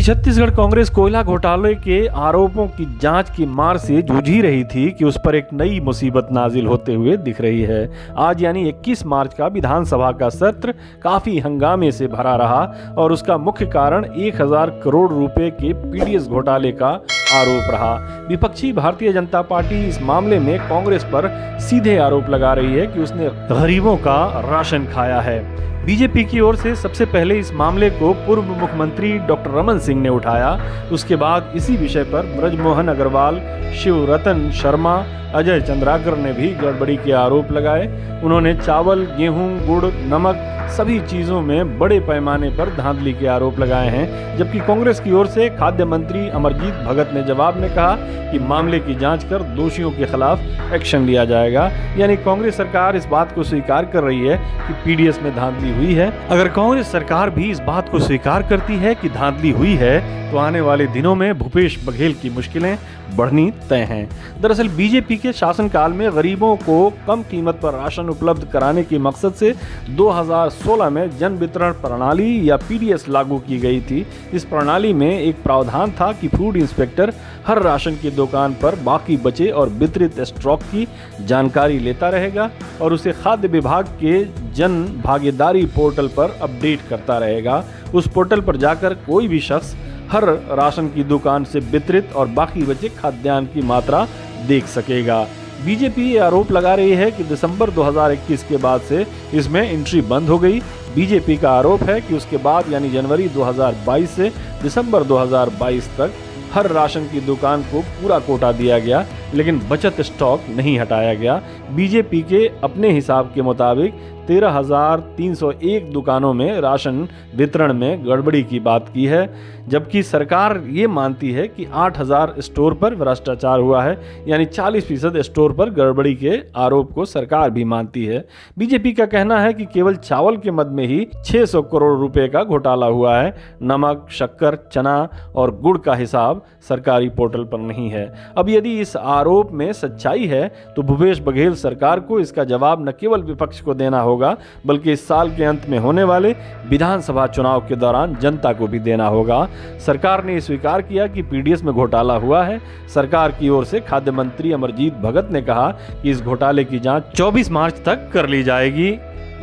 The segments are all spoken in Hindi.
छत्तीसगढ़ कांग्रेस कोयला घोटाले के आरोपों की जांच की मार से जूझ ही रही थी कि उस पर एक नई मुसीबत नाजिल होते हुए दिख रही है। आज यानी 21 मार्च का विधानसभा का सत्र काफी हंगामे से भरा रहा और उसका मुख्य कारण 1000 करोड़ रुपए के पीडीएस घोटाले का आरोप रहा। विपक्षी भारतीय जनता पार्टी इस मामले में कांग्रेस पर सीधे आरोप लगा रही है कि उसने गरीबों का राशन खाया है। बीजेपी की ओर से सबसे पहले इस मामले को पूर्व मुख्यमंत्री डॉक्टर रमन सिंह ने उठाया। उसके बाद इसी विषय पर ब्रजमोहन अग्रवाल, शिवरतन शर्मा, अजय चंद्राकर ने भी गड़बड़ी के आरोप लगाए। उन्होंने चावल, गेहूं, गुड़, नमक सभी चीजों में बड़े पैमाने पर धांधली के आरोप लगाए हैं, जबकि कांग्रेस की ओर से खाद्य मंत्री अमरजीत भगत ने जवाब में कहा कि मामले की जांच कर दोषियों के खिलाफ एक्शन लिया जाएगा। यानी कांग्रेस सरकार इस बात को स्वीकार कर रही है कि पीडीएस में धांधली हुई है। अगर कांग्रेस सरकार भी इस बात को स्वीकार करती है कि धांधली हुई है तो आने वाले दिनों में भूपेश बघेल की मुश्किलें बढ़नी तय हैं। दरअसल बीजेपी के शासनकाल में गरीबों को कम कीमत पर राशन उपलब्ध कराने के मकसद से 2016 में जन वितरण प्रणाली या पीडीएस लागू की गई थी। इस प्रणाली में एक प्रावधान था कि फूड इंस्पेक्टर हर राशन की दुकान पर बाकी बचे और वितरित स्टॉक की जानकारी लेता रहेगा और उसे खाद्य विभाग के जन भागीदारी पोर्टल पर अपडेट करता रहेगा। उस पोर्टल पर जाकर कोई भी शख्स हर राशन की दुकान से वितरित और बाकी बचे खाद्यान्न की मात्रा देख सकेगा। बीजेपी ये आरोप लगा रही है कि दिसंबर 2021 के बाद से इसमें एंट्री बंद हो गई। बीजेपी का आरोप है कि उसके बाद यानी जनवरी 2022 से दिसंबर 2022 तक हर राशन की दुकान को पूरा कोटा दिया गया, लेकिन बचत स्टॉक नहीं हटाया गया। बीजेपी के अपने हिसाब के मुताबिक 13,301 दुकानों में राशन वितरण में गड़बड़ी की बात की है, जबकि सरकार ये मानती है कि 8,000 स्टोर पर भ्रष्टाचार हुआ है। यानी 40% स्टोर पर गड़बड़ी के आरोप को सरकार भी मानती है। बीजेपी का कहना है कि केवल चावल के मद में ही 600 करोड़ रुपए का घोटाला हुआ है। नमक, शक्कर, चना और गुड़ का हिसाब सरकारी पोर्टल पर नहीं है। अब यदि इस आरोप में सच्चाई है तो भूपेश बघेल सरकार को इसका जवाब न केवल विपक्ष को देना होगा बल्कि इस साल के अंत में होने वाले विधानसभा चुनाव के दौरान जनता को भी देना होगा। सरकार ने स्वीकार किया कि पीडीएस में घोटाला हुआ है। सरकार की ओर से खाद्य मंत्री अमरजीत भगत ने कहा कि इस घोटाले की जांच 24 मार्च तक कर ली जाएगी।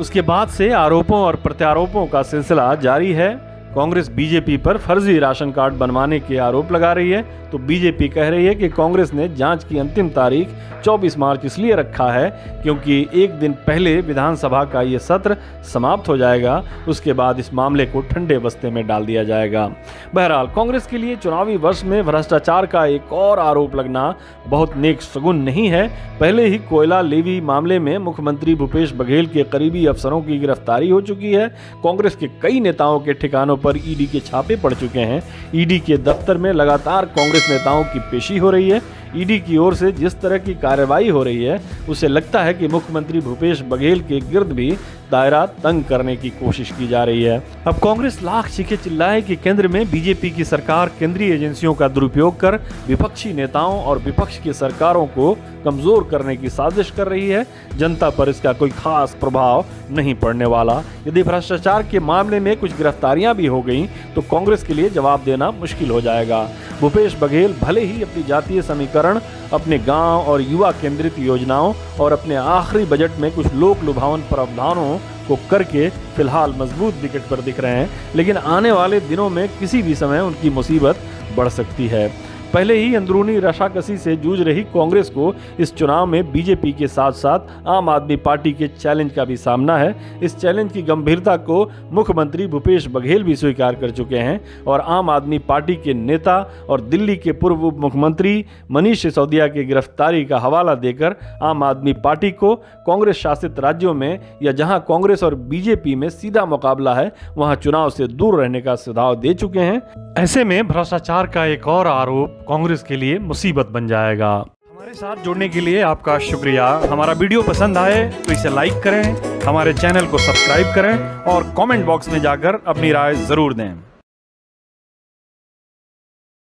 उसके बाद से आरोपों और प्रत्यारोपों का सिलसिला जारी है। कांग्रेस बीजेपी पर फर्जी राशन कार्ड बनवाने के आरोप लगा रही है तो बीजेपी कह रही है कि कांग्रेस ने जांच की अंतिम तारीख 24 मार्च इसलिए रखा है क्योंकि एक दिन पहले विधानसभा का ये सत्र समाप्त हो जाएगा। उसके बाद इस मामले को ठंडे बस्ते में डाल दिया जाएगा। बहरहाल कांग्रेस के लिए चुनावी वर्ष में भ्रष्टाचार का एक और आरोप लगना बहुत नेक शगुन नहीं है। पहले ही कोयला लेवी मामले में मुख्यमंत्री भूपेश बघेल के करीबी अफसरों की गिरफ्तारी हो चुकी है। कांग्रेस के कई नेताओं के ठिकानों पर ईडी के छापे पड़ चुके हैं। ईडी के दफ्तर में लगातार कांग्रेस नेताओं की पेशी हो रही है। ईडी की ओर से जिस तरह की कार्रवाई हो रही है उससे लगता है कि मुख्यमंत्री भूपेश बघेल के गिर्द भी दायरा तंग करने की कोशिश की जा रही है। अब कांग्रेस लाख चीखे चिल्लाए कि केंद्र में बीजेपी की सरकार केंद्रीय एजेंसियों का दुरुपयोग कर विपक्षी नेताओं और विपक्ष की सरकारों को कमजोर करने की साजिश कर रही है। जनता पर इसका कोई खास प्रभाव नहीं पड़ने वाला। यदि भ्रष्टाचार के मामले में कुछ गिरफ्तारियां भी हो गई तो कांग्रेस के लिए जवाब देना मुश्किल हो जाएगा। भूपेश बघेल भले ही अपनी जातीय समीकरण, अपने गांव और युवा केंद्रित योजनाओं और अपने आखिरी बजट में कुछ लोक लुभावन प्रावधानों को करके फिलहाल मजबूत विकेट पर दिख रहे हैं, लेकिन आने वाले दिनों में किसी भी समय उनकी मुसीबत बढ़ सकती है। पहले ही अंदरूनी रशाकसी से जूझ रही कांग्रेस को इस चुनाव में बीजेपी के साथ साथ आम आदमी पार्टी के चैलेंज का भी सामना है। इस चैलेंज की गंभीरता को मुख्यमंत्री भूपेश बघेल भी स्वीकार कर चुके हैं और आम आदमी पार्टी के नेता और दिल्ली के पूर्व उप मुख्यमंत्री मनीष सिसोदिया की गिरफ्तारी का हवाला देकर आम आदमी पार्टी को कांग्रेस शासित राज्यों में या जहां कांग्रेस और बीजेपी में सीधा मुकाबला है वहां चुनाव से दूर रहने का सुझाव दे चुके हैं। ऐसे में भ्रष्टाचार का एक और आरोप कांग्रेस के लिए मुसीबत बन जाएगा। हमारे साथ जुड़ने के लिए आपका शुक्रिया। हमारा वीडियो पसंद आए तो इसे लाइक करें, हमारे चैनल को सब्सक्राइब करें और कमेंट बॉक्स में जाकर अपनी राय जरूर दें।